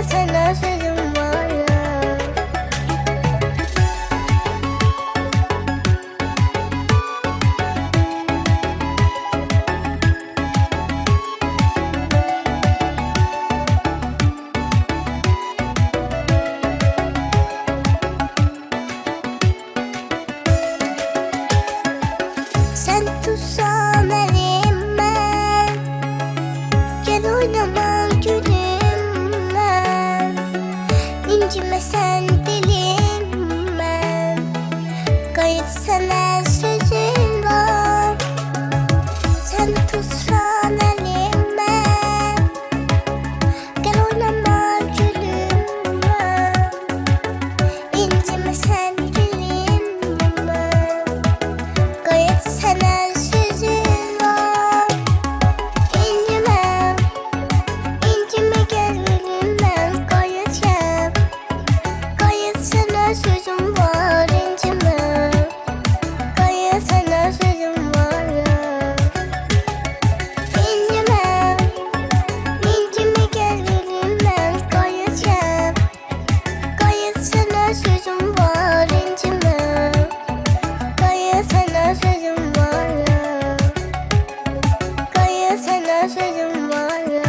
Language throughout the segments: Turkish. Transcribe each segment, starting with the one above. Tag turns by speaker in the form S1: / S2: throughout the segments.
S1: sana sözüm var ya. Sen tutsan elimden, gel oynama gülümden, incime sen dilimden, kayıt sana sözüm var. Sen tutsan elimden, gel oynama gülümden, incime sen dilimden, kayıt sana sözüm var. İncime, incime gel gülümden, kayıt yap, kayıt sana sözüm var. İncime, kayıt sana sözüm var ya. İncime, incime gel gülümden, kayıt yap, kayıt sana sözüm var. İncime, kayıt sana sözüm var ya. Kayıt sana sözüm var ya.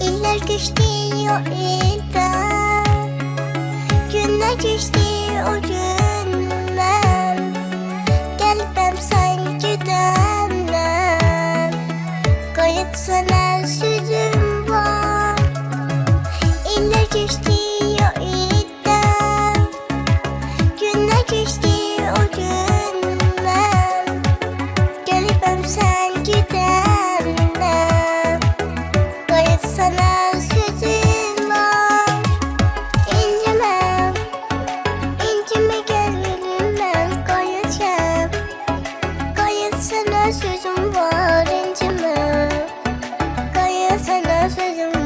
S1: İller geçti o ilden, günler geçti o günler, gelmem sanki demler, kayıt sana sözüm var. İller geçti o ilden, günler geçti o günler, gelmem sanki demler, kayıt sana sözüm var. İncime, incime gel gülümden, kayıt yap, kayıt sana sözüm var. İncime, kayıt sana sözüm